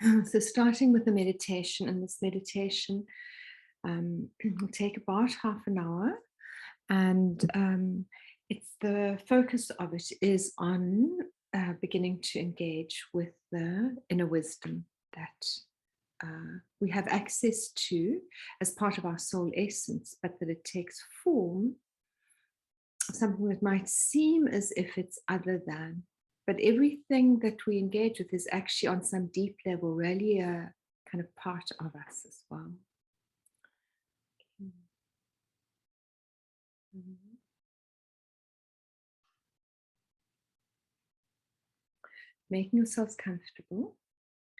So starting with the meditation, and this meditation will take about half an hour, and it's the focus of it is on beginning to engage with the inner wisdom that we have access to as part of our soul essence, but that it takes form of something that might seem as if it's other than. But everything that we engage with is actually on some deep level, really a kind of part of us as well. Mhm. Making yourselves comfortable,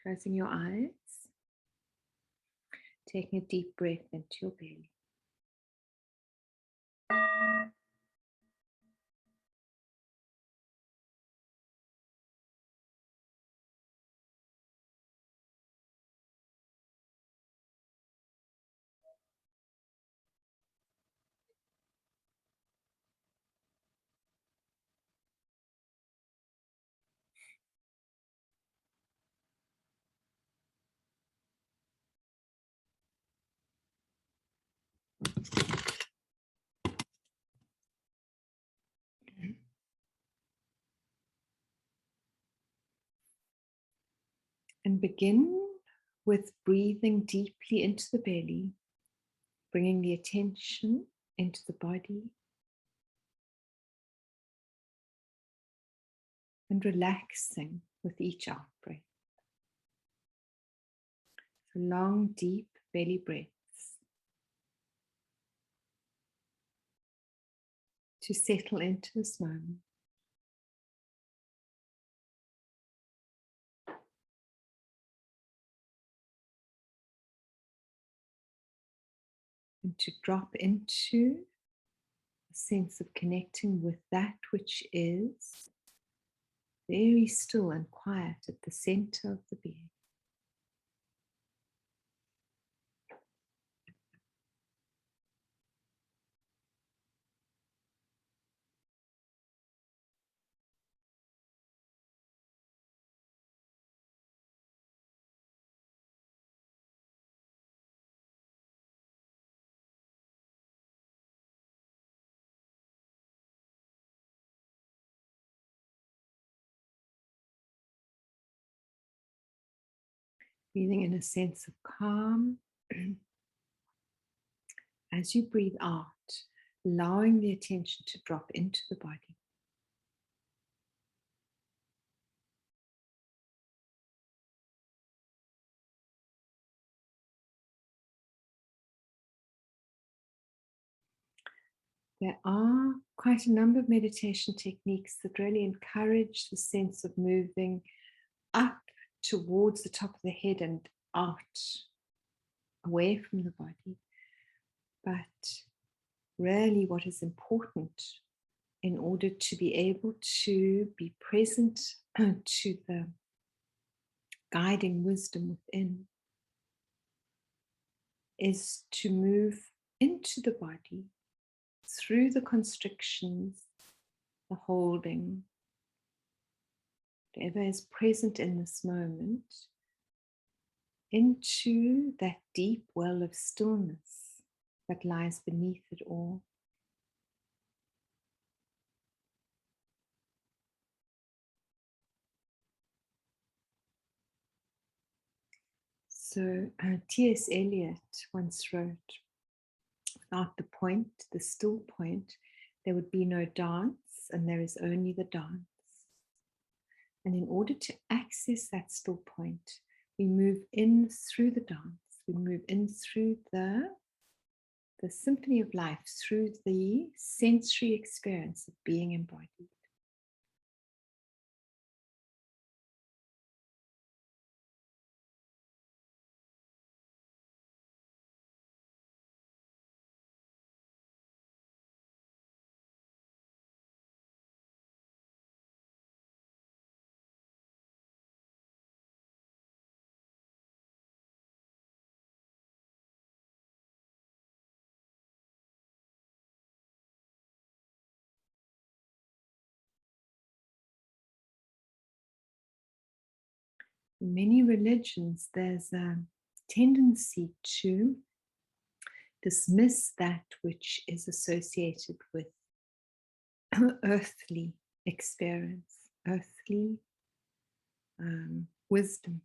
closing your eyes, taking a deep breath into your belly. And begin with breathing deeply into the belly, bringing the attention into the body, and relaxing with each out breath. So long, deep belly breaths to settle into this moment. And to drop into a sense of connecting with that which is very still and quiet at the center of the being. Breathing in a sense of calm. As you breathe out, allowing the attention to drop into the body. There are quite a number of meditation techniques that really encourage the sense of moving up towards the top of the head and out, away from the body. But really, what is important in order to be able to be present to the guiding wisdom within is to move into the body through the constrictions, the holding, whatever is present in this moment, into that deep well of stillness that lies beneath it all. So T.S. Eliot once wrote, without the point, the still point, there would be no dance, and there is only the dance. And in order to access that still point, we move in through the dance, we move in through the symphony of life, through the sensory experience of being embodied. In many religions, there's a tendency to dismiss that which is associated with earthly experience, earthly wisdom,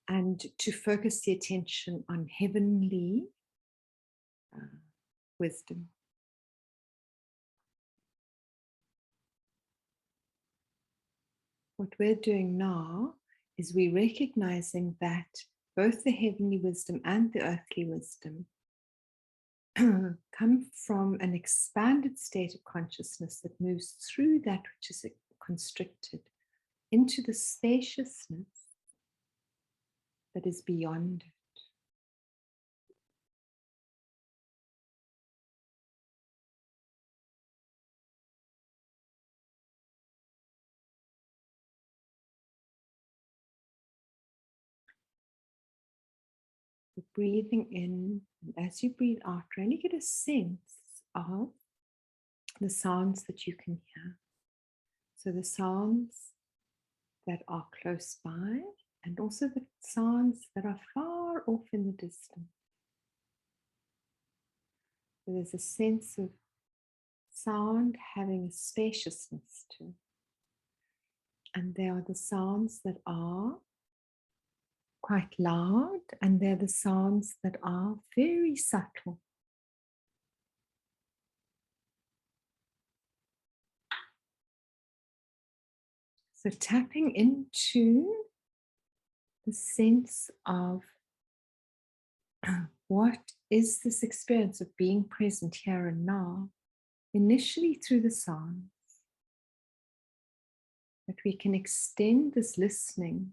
and to focus the attention on heavenly wisdom. What we're doing now is we're recognizing that both the heavenly wisdom and the earthly wisdom come from an expanded state of consciousness that moves through that which is constricted into the spaciousness that is beyond it. So breathing in, and as you breathe out, really get a sense of the sounds that you can hear. So the sounds that are close by, and also the sounds that are far off in the distance. So there's a sense of sound having a spaciousness to it. And there are the sounds that are quite loud, and they're the sounds that are very subtle. So tapping into the sense of what is this experience of being present here and now, initially through the sounds, that we can extend this listening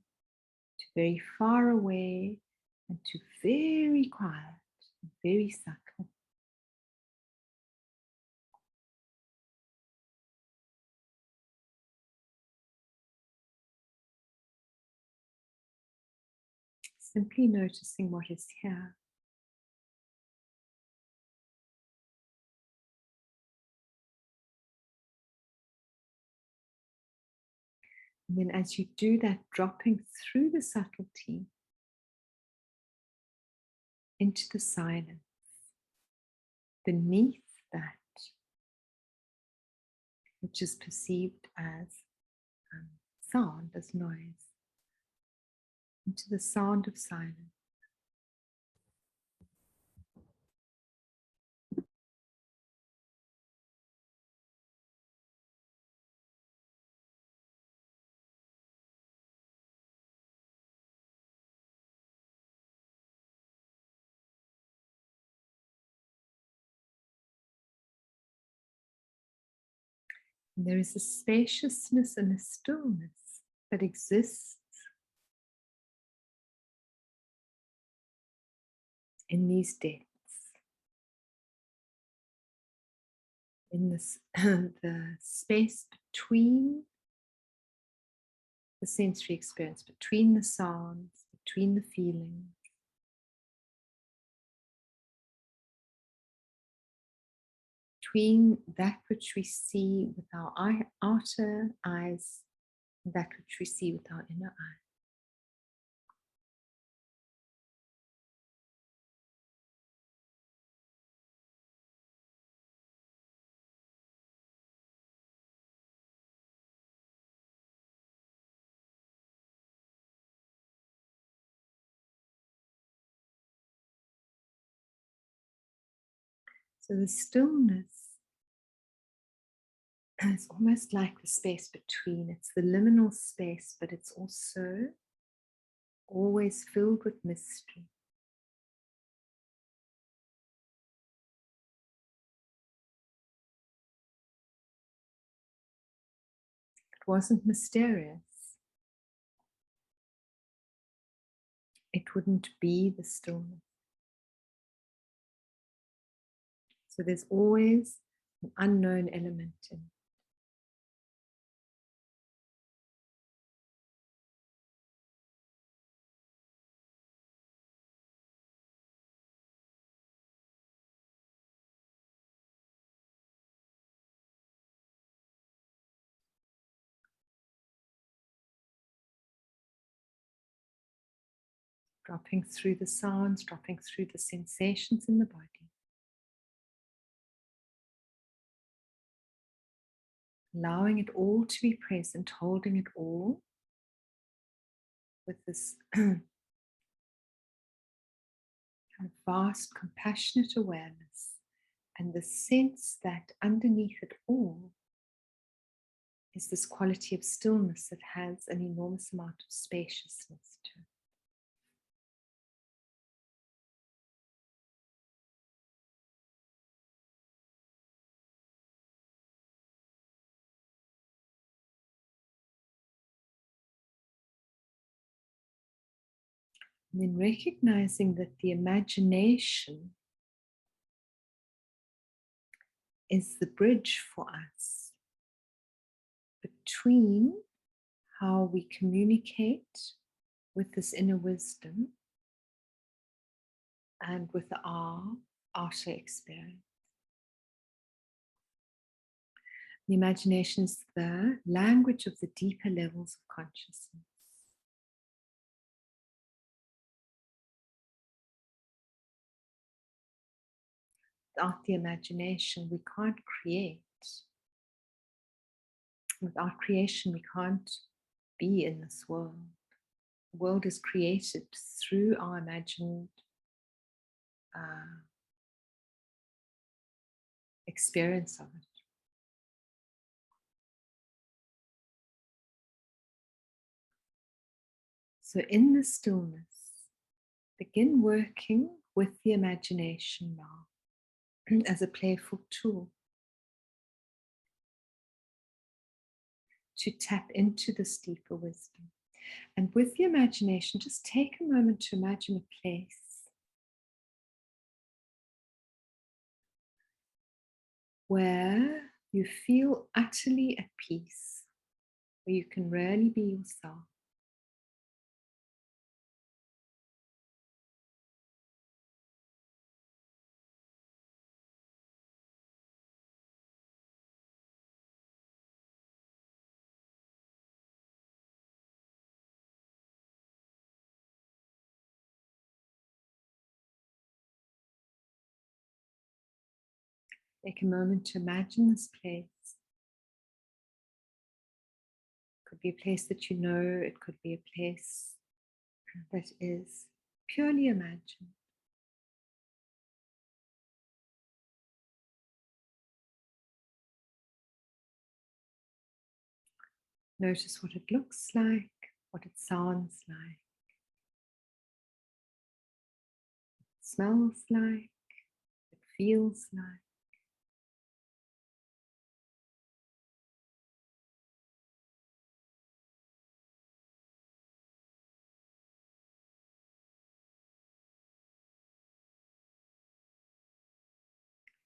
to very far away and to very quiet, very subtle. Simply noticing what is here. And then as you do that, dropping through the subtlety into the silence, beneath that, which is perceived as sound, as noise, into the sound of silence. And there is a spaciousness and a stillness that exists in these depths, in this the space between the sensory experience, between the sounds, between the feelings. Between that which we see with our outer eyes, and that which we see with our inner eye. So the stillness is almost like the space between. It's the liminal space, but it's also always filled with mystery. If it wasn't mysterious, it wouldn't be the stillness. So there's always an unknown element in it. dropping through the sounds, dropping through the sensations in the body. Allowing it all to be present, holding it all with this kind of vast, compassionate awareness, and the sense that underneath it all is this quality of stillness that has an enormous amount of spaciousness to it. And then recognizing that the imagination is the bridge for us between how we communicate with this inner wisdom and with our outer experience. The imagination is the language of the deeper levels of consciousness. Without the imagination, we can't create. Without creation, we can't be in this world. The world is created through our imagined experience of it. So in the stillness, begin working with the imagination now as a playful tool to tap into this deeper wisdom. And with the imagination, just take a moment to imagine a place where you feel utterly at peace, where you can really be yourself. Take a moment to imagine this place. It could be a place that you know, it could be a place that is purely imagined. Notice what it looks like, what it sounds like, what it smells like, what it feels like.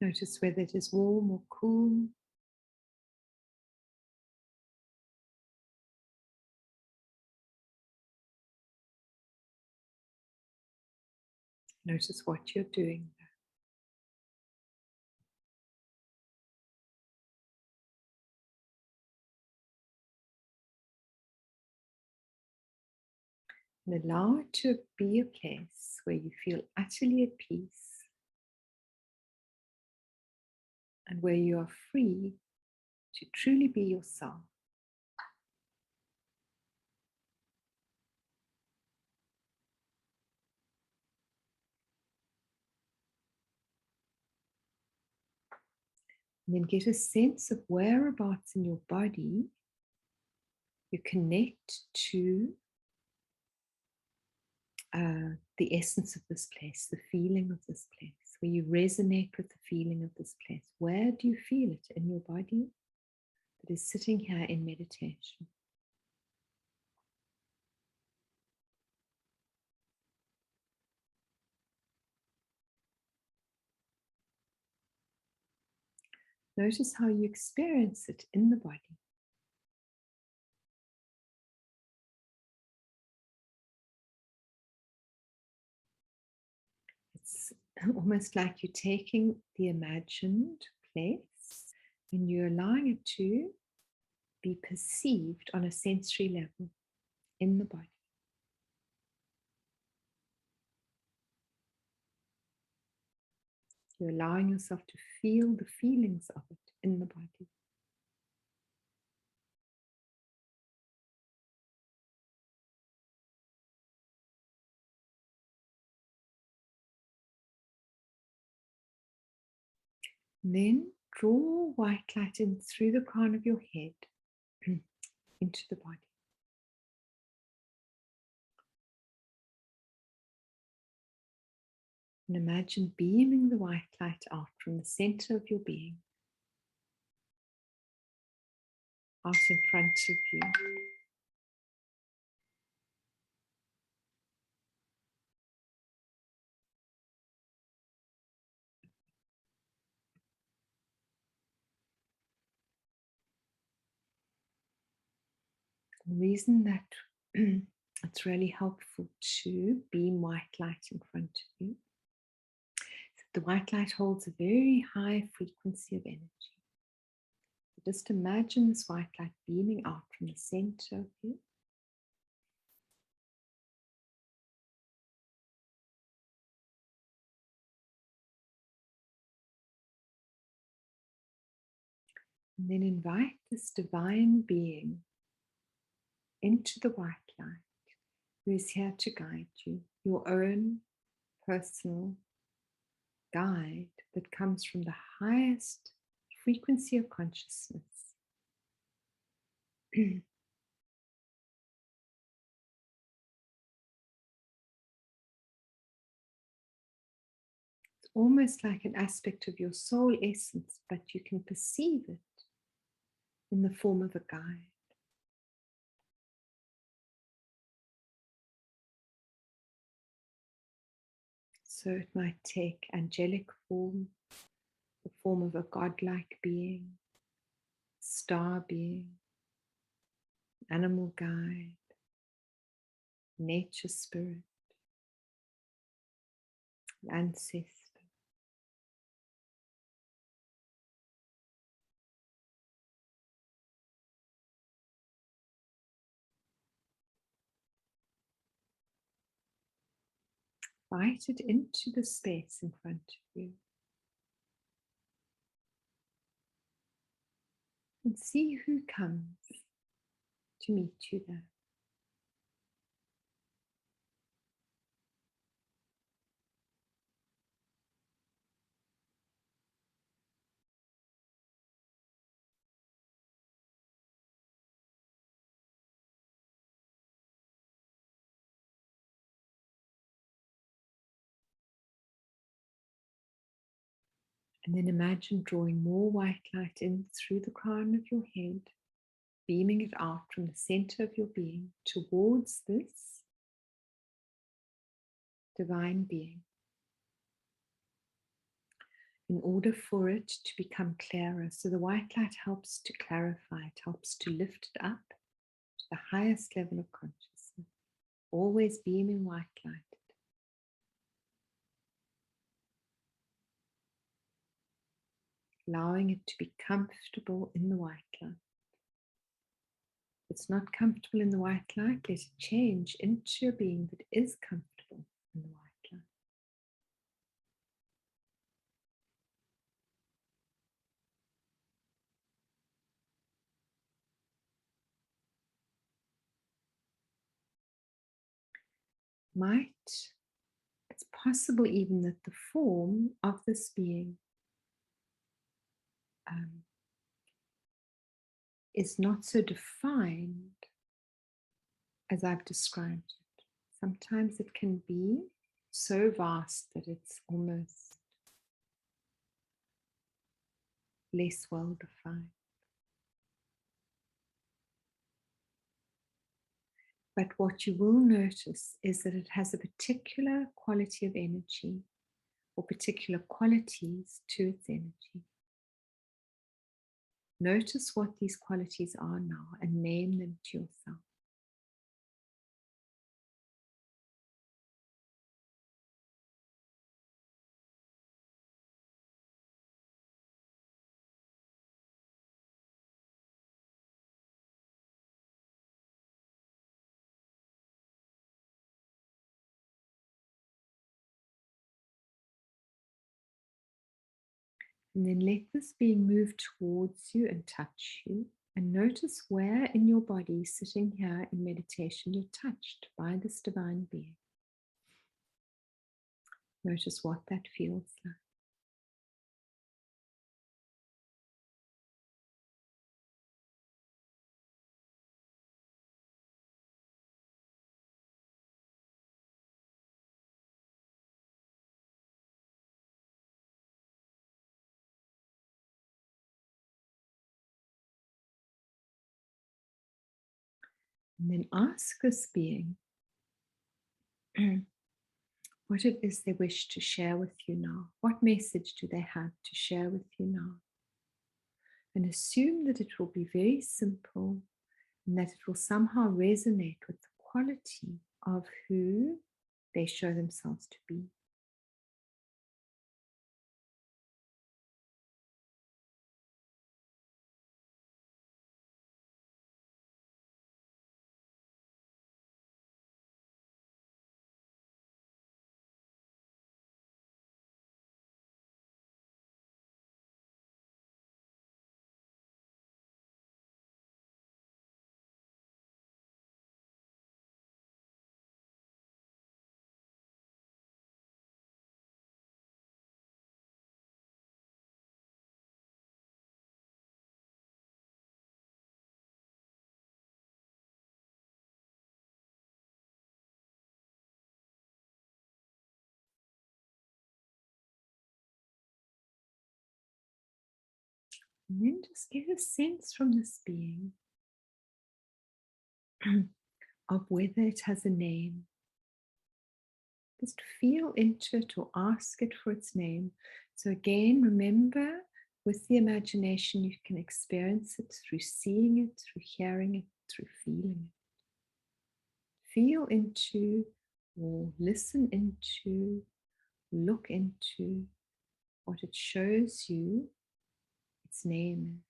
Notice whether it is warm or cool. Notice what you're doing there. And allow it to be a place where you feel utterly at peace and where you are free to truly be yourself. And then get a sense of whereabouts in your body you connect to the essence of this place, the feeling of this place, where you resonate with the feeling of this place. Where do you feel it in your body that is sitting here in meditation? Notice how you experience it in the body. It's almost like you're taking the imagined place and you're allowing it to be perceived on a sensory level in the body. You're allowing yourself to feel the feelings of it in the body. And then draw white light in through the crown of your head into the body. And imagine beaming the white light out from the center of your being, out in front of you. The reason that it's really helpful to beam white light in front of you is that the white light holds a very high frequency of energy. So just imagine this white light beaming out from the center of you. And then invite this divine being into the white light who is here to guide you, your own personal guide that comes from the highest frequency of consciousness. It's almost like an aspect of your soul essence, but you can perceive it in the form of a guide. So it might take angelic form, the form of a godlike being, star being, animal guide, nature spirit, ancestor. Invite it into the space in front of you. And see who comes to meet you there. And then imagine drawing more white light in through the crown of your head, beaming it out from the center of your being towards this divine being, in order for it to become clearer. So the white light helps to clarify, it helps to lift it up to the highest level of consciousness, always beaming white light. Allowing it to be comfortable in the white light. If it's not comfortable in the white light, let it change into a being that is comfortable in the white light. It's possible even that the form of this being is not so defined as I've described it. Sometimes it can be so vast that it's almost less well defined. But what you will notice is that it has a particular quality of energy or particular qualities to its energy. Notice what these qualities are now and name them to yourself. And then let this being move towards you and touch you. And notice where in your body, sitting here in meditation, you're touched by this divine being. Notice what that feels like. And then ask this being what it is they wish to share with you now. What message do they have to share with you now? And assume that it will be very simple and that it will somehow resonate with the quality of who they show themselves to be. And then just get a sense from this being of whether it has a name. Just feel into it or ask it for its name. So again, remember, with the imagination, you can experience it through seeing it, through hearing it, through feeling it. Feel into or listen into, look into what it shows you its name is.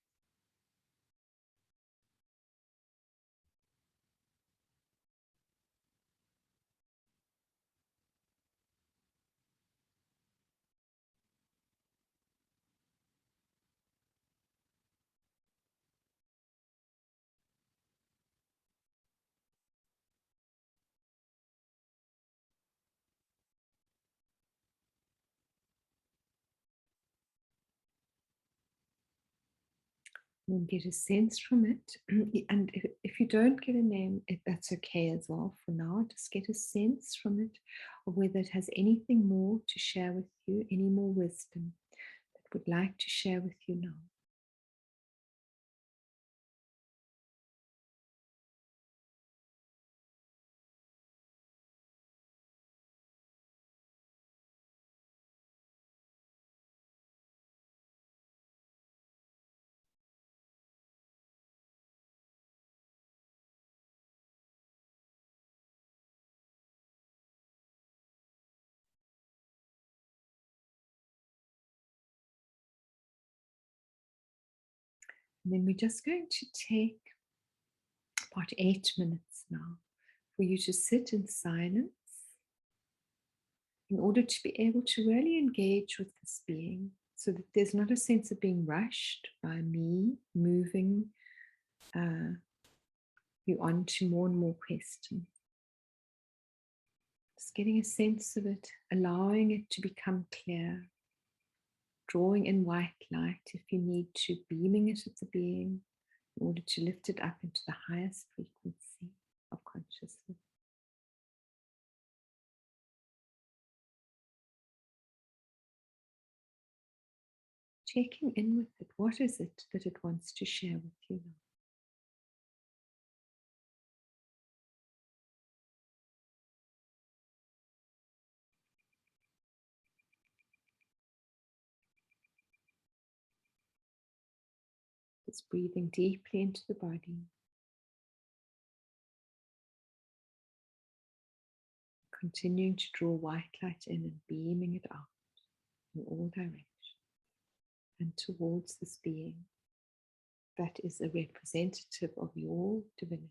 And get a sense from it. And if you don't get a name, that's okay as well for now. Just get a sense from it of whether it has anything more to share with you, any more wisdom that it would like to share with you now. And then we're just going to take about 8 minutes now for you to sit in silence in order to be able to really engage with this being so that there's not a sense of being rushed by me moving you on to more and more questions. Just getting a sense of it, allowing it to become clear, drawing in white light if you need to, beaming it at the being in order to lift it up into the highest frequency of consciousness. Checking in with it. What is it that it wants to share with you now? Just breathing deeply into the body. Continuing to draw white light in and beaming it out in all directions and towards this being that is a representative of your divinity.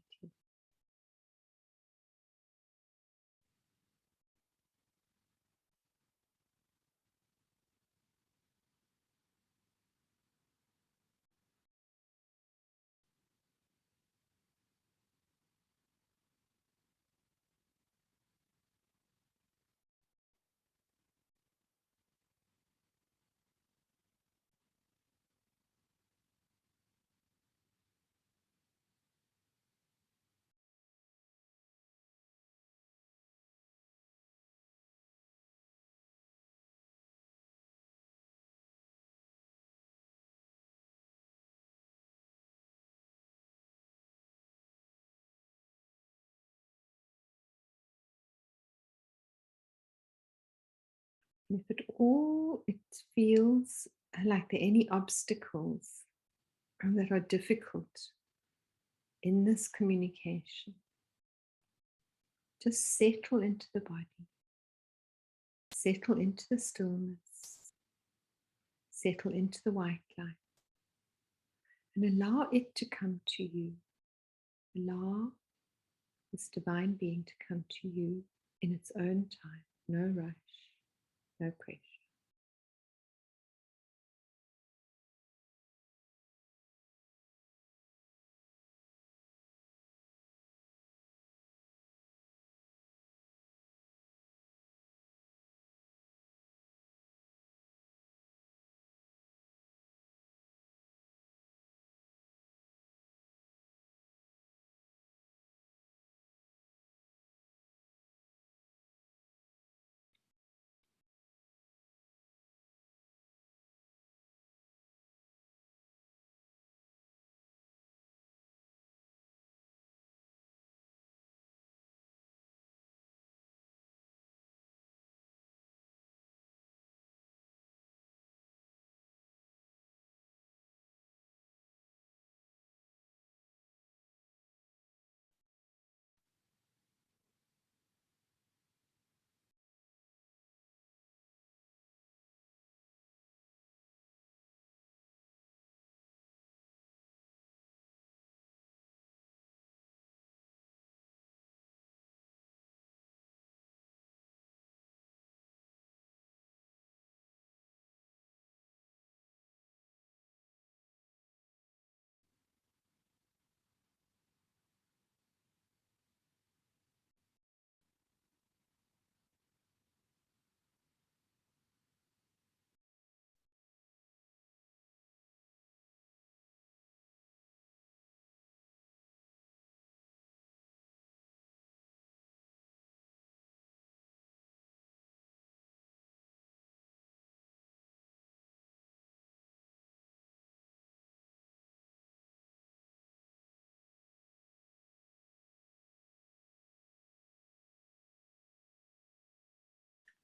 And if at all it feels like there are any obstacles that are difficult in this communication, just settle into the body, settle into the stillness, settle into the white light, and allow it to come to you. Allow this divine being to come to you in its own time. No rush, no pressure.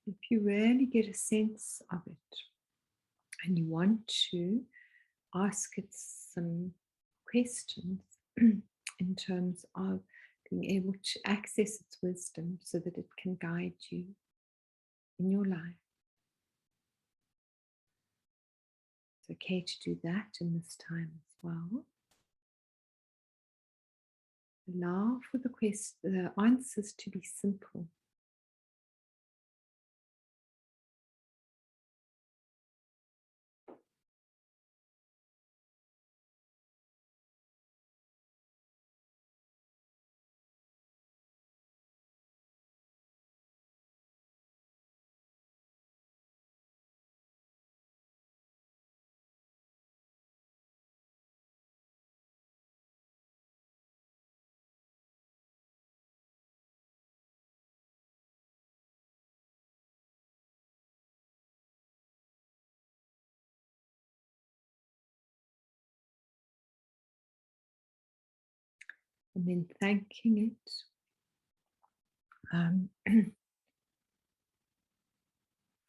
If you really get a sense of it and you want to ask it some questions in terms of being able to access its wisdom so that it can guide you in your life, it's okay to do that in this time as well. Allow for the answers to be simple. And then thanking it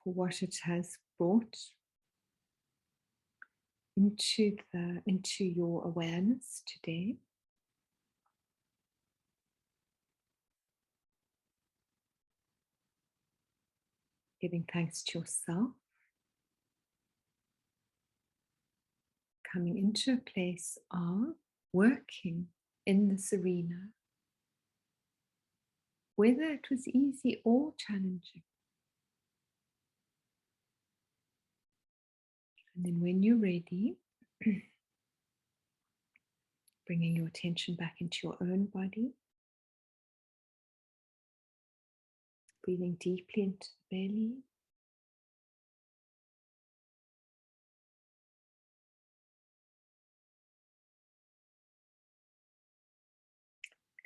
for what it has brought into your awareness today. Giving thanks to yourself. Coming into a place of working in this arena, whether it was easy or challenging. And then when you're ready, bringing your attention back into your own body, breathing deeply into the belly.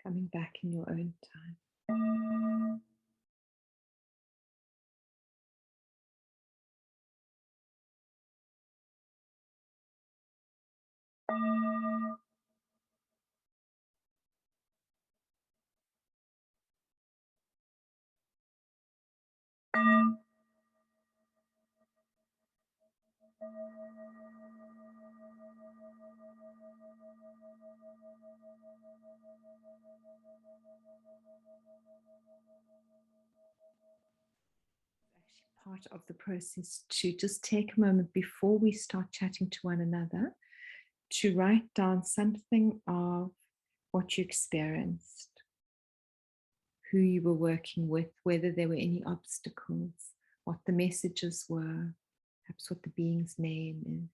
Coming back in your own time. Part of the process to just take a moment before we start chatting to one another to write down something of what you experienced, who you were working with, whether there were any obstacles, what the messages were, perhaps what the being's name is,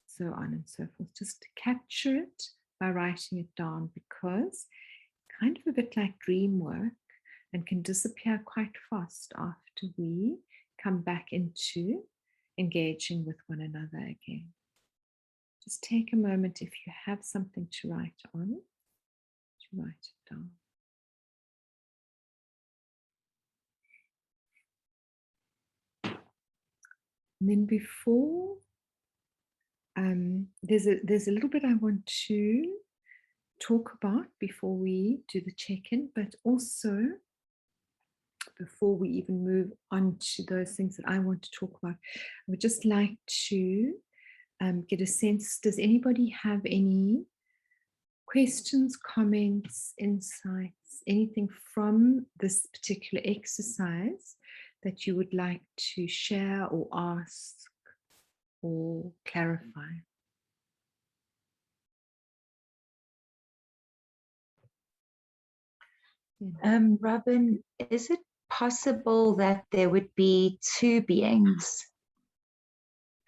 so on and so forth. Just to capture it by writing it down, because kind of a bit like dream work, and can disappear quite fast after we come back into engaging with one another again. Just take a moment, if you have something to write on, to write it down. And then before, there's a little bit I want to talk about before we do the check-in, but also before we even move on to those things that I want to talk about, I would just like to get a sense, does anybody have any questions, comments, insights, anything from this particular exercise that you would like to share or ask or clarify? Robin, is it possible that there would be two beings?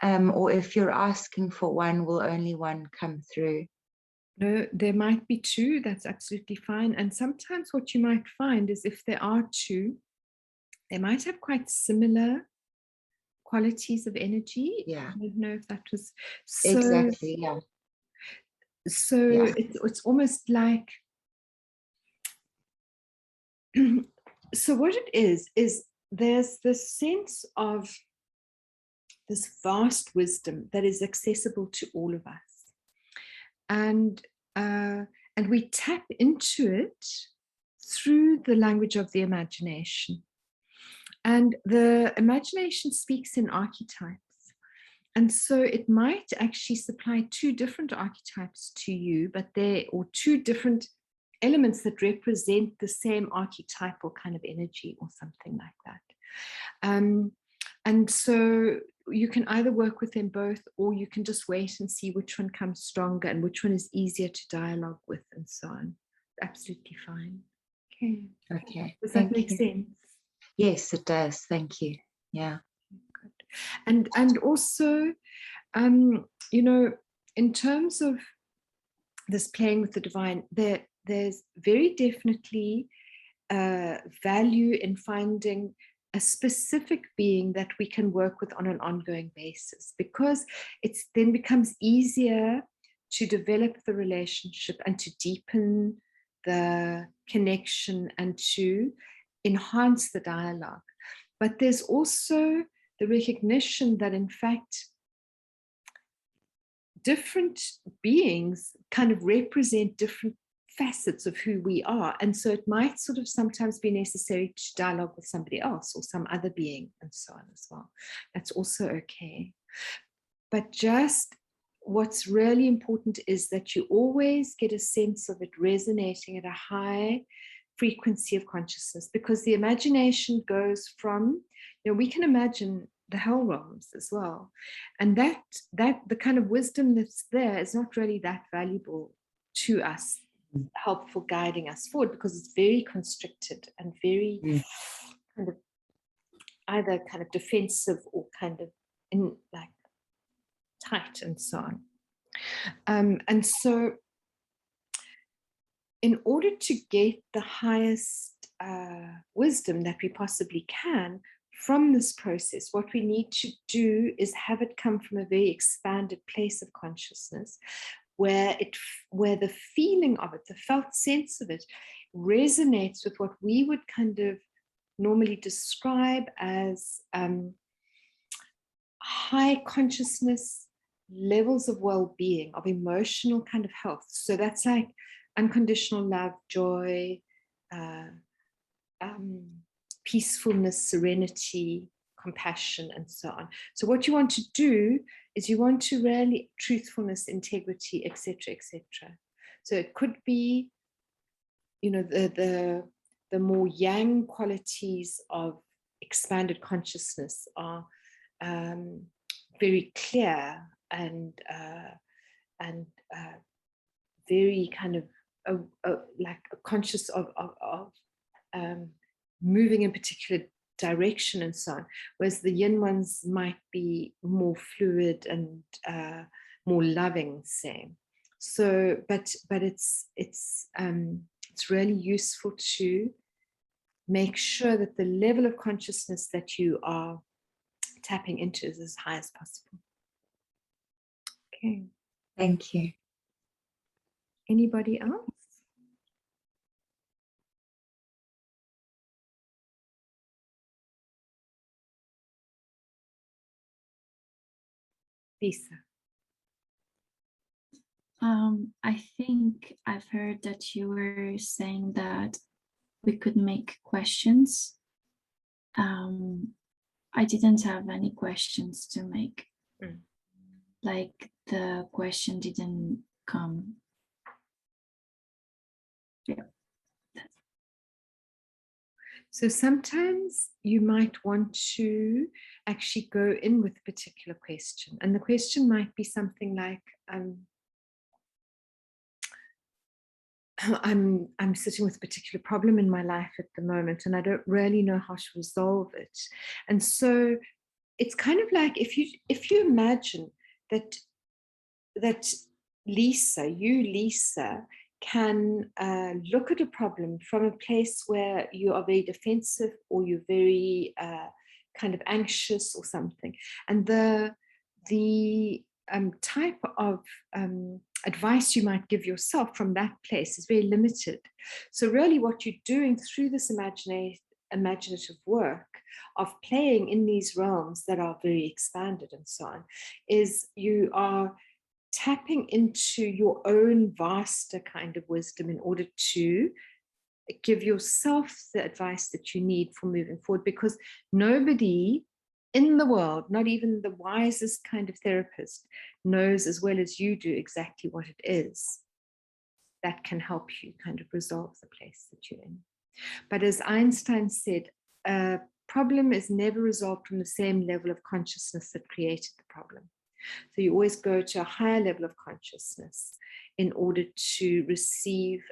Or if you're asking for one, will only one come through? No, there might be two, that's absolutely fine. And sometimes what you might find is if there are two, they might have quite similar qualities of energy. Yeah. I don't know if that was so. Exactly, yeah. So yeah. It's almost like, so what it is there's this sense of this vast wisdom that is accessible to all of us. And we tap into it through the language of the imagination. And the imagination speaks in archetypes. And so it might actually supply two different archetypes to you, or two different elements that represent the same archetypal kind of energy or something like that. And so you can either work with them both, or you can just wait and see which one comes stronger and which one is easier to dialogue with and so on. Absolutely fine. Okay. Okay. Does that make sense? Yes, it does. Thank you. Yeah. Good. And also, you know, in terms of this playing with the divine, there's very definitely value in finding a specific being that we can work with on an ongoing basis, because it then becomes easier to develop the relationship and to deepen the connection and to enhance the dialogue. But there's also the recognition that, in fact, different beings kind of represent different facets of who we are. And so it might sort of sometimes be necessary to dialogue with somebody else or some other being and so on as well. That's also okay. But just what's really important is that you always get a sense of it resonating at a high frequency of consciousness, because the imagination goes from, we can imagine the hell realms as well. And that the kind of wisdom that's there is not really that valuable to us, helpful guiding us forward, because it's very constricted and very kind of either kind of defensive or kind of in like tight and so on. And so in order to get the highest wisdom that we possibly can from this process, what we need to do is have it come from a very expanded place of consciousness, where the feeling of it, the felt sense of it, resonates with what we would kind of normally describe as high consciousness levels of well-being, of emotional kind of health. So that's like unconditional love, joy, peacefulness, serenity, compassion, and so on. So what you want to do is you want to really truthfulness, integrity, etc., etc. So it could be, you know, the more yang qualities of expanded consciousness are very clear and very kind of like conscious of moving in particular direction and so on, whereas the yin ones might be more fluid and more loving, say. So, but it's really useful to make sure that the level of consciousness that you are tapping into is as high as possible. Okay. Thank you. Anybody else? Lisa. I think I've heard that you were saying that we could make questions. I didn't have any questions to make. Like the question didn't come. Yeah. So sometimes you might want to actually go in with a particular question, and the question might be something like, I'm sitting with a particular problem in my life at the moment, and I don't really know how to resolve it. And so it's kind of like if you imagine that Lisa, can look at a problem from a place where you are very defensive or you're very kind of anxious or something, and the type of advice you might give yourself from that place is very limited. So really what you're doing through this imaginative work of playing in these realms that are very expanded and so on, is you are tapping into your own vaster kind of wisdom in order to give yourself the advice that you need for moving forward, because nobody in the world, not even the wisest kind of therapist, knows as well as you do exactly what it is that can help you kind of resolve the place that you're in. But as Einstein said, a problem is never resolved from the same level of consciousness that created the problem. So you always go to a higher level of consciousness in order to receive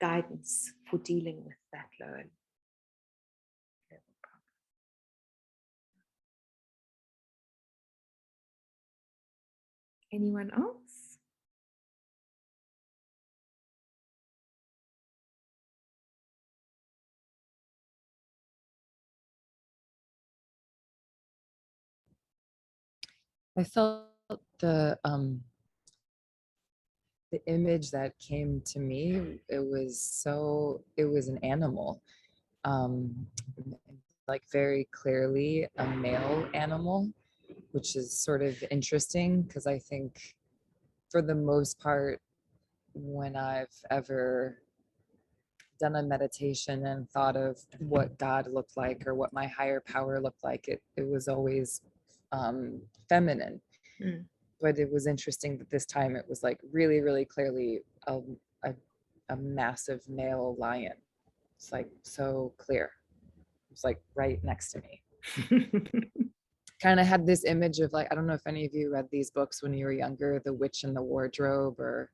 guidance for dealing with that lower level problem. Anyone else? I felt the image that came to me, it was an animal, like very clearly a male animal, which is sort of interesting because I think for the most part, when I've ever done a meditation and thought of what God looked like or what my higher power looked like, it was always feminine. But it was interesting that this time it was like really, really clearly a massive male lion. It's like so clear. It's like right next to me. Kind of had this image of like, I don't know if any of you read these books when you were younger, The Witch in the Wardrobe, or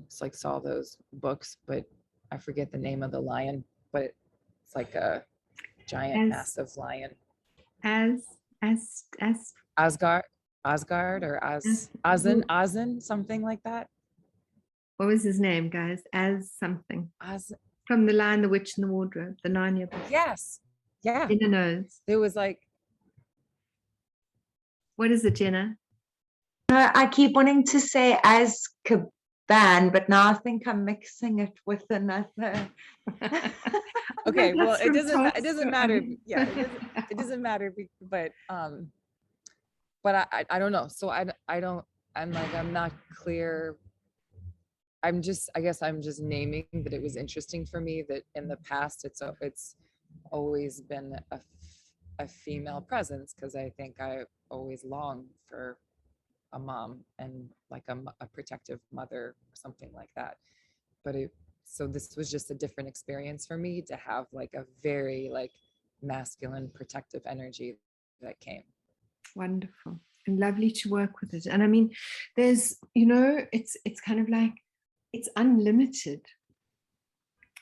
it's like saw those books, but I forget the name of the lion, but it's like a giant, massive lion. Asgard or Azen, something like that. What was his name, guys? As something. From The Lion, the Witch, and the Wardrobe, the Narnia book. Yes. Yeah. Jenna knows. It was like. What is it, Jenna? No, I keep wanting to say Azkaban, but now I think I'm mixing it with another. Okay, well, it doesn't matter. Yeah, it doesn't matter. But I don't know. So I'm not clear. I guess I'm just naming that it was interesting for me that in the past it's always been a female presence, because I think I always long for a mom and like a protective mother or something like that. But so this was just a different experience for me to have like a very like masculine protective energy that came. Wonderful and lovely to work with it. And I mean, there's, you know, it's kind of like, it's unlimited.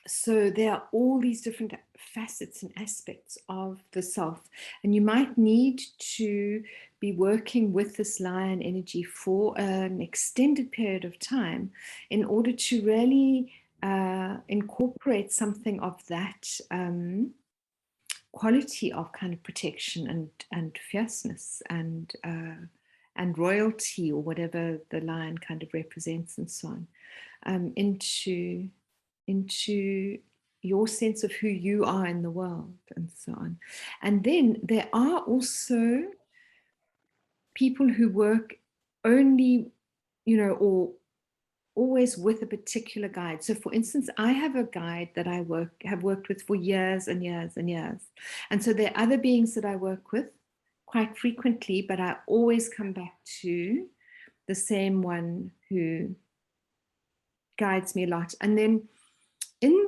So there are all these different facets and aspects of the self, and you might need to be working with this lion energy for an extended period of time in order to really incorporate something of that quality of kind of protection and fierceness and royalty, or whatever the lion kind of represents, and so on, into your sense of who you are in the world, and so on. And then there are also people who work only, you know, or always with a particular guide. So for instance, I have a guide that I have worked with for years and years and years. And so there are other beings that I work with quite frequently, but I always come back to the same one who guides me a lot. And then in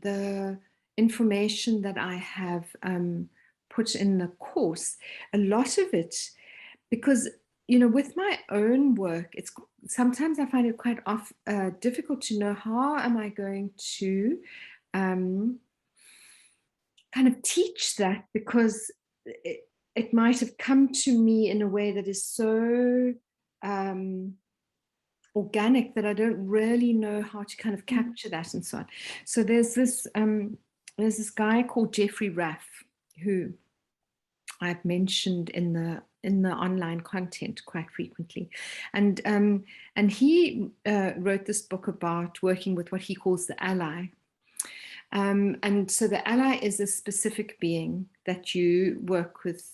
the information that I have put in the course, a lot of it, because, you know, with my own work, it's sometimes I find it quite difficult to know how am I going to kind of teach that, because it might have come to me in a way that is so organic that I don't really know how to kind of capture that, and so on. So there's this guy called Jeffrey Raff, who I've mentioned in the online content quite frequently, and he wrote this book about working with what he calls the ally. And so the ally is a specific being that you work with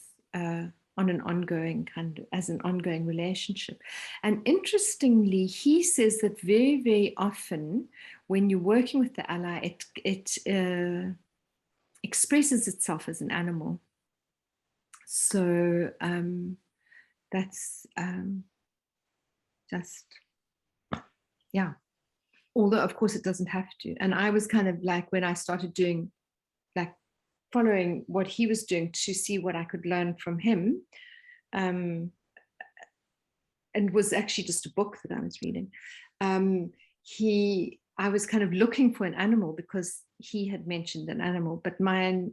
on an ongoing as an ongoing relationship. And interestingly, he says that very, very often when you're working with the ally, it expresses itself as an animal. So that's just, yeah. Although of course it doesn't have to. And I was kind of like, when I started doing, like, following what he was doing to see what I could learn from him, and was actually just a book that I was reading. I was kind of looking for an animal because he had mentioned an animal, but mine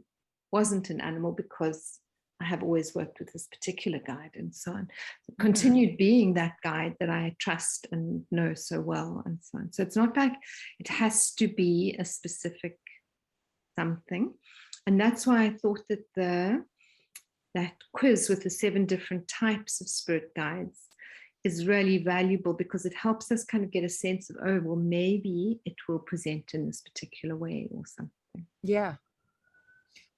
wasn't an animal because I have always worked with this particular guide, and so on. So continued being that guide that I trust and know so well, and so on. So it's not like it has to be a specific something. And that's why I thought that that quiz with the 7 different types of spirit guides is really valuable, because it helps us kind of get a sense of, oh, well, maybe it will present in this particular way or something. Yeah.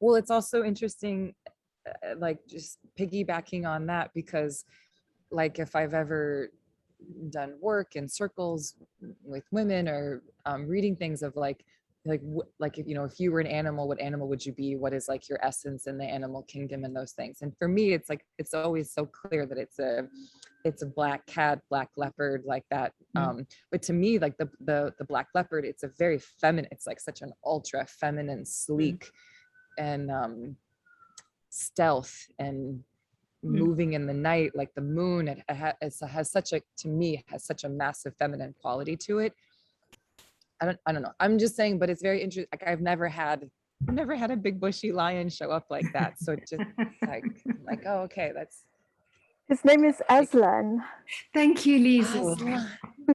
Well, it's also interesting, like just piggybacking on that, because like if I've ever done work in circles with women, or reading things of like if, you know, if you were an animal, what animal would you be? What is like your essence in the animal kingdom and those things? And for me, it's like, it's always so clear that it's a black cat, black leopard, like that. But to me, like the black leopard, it's a very feminine, it's like such an ultra feminine, sleek, and stealth, and moving in the night like the moon. It has such a, to me, has such a massive feminine quality to it. I don't know. I'm just saying, but it's very interesting. Like I've never had a big bushy lion show up like that. So it just like, oh, okay, that's. His name is Aslan. Thank you, Lisa. Aslan.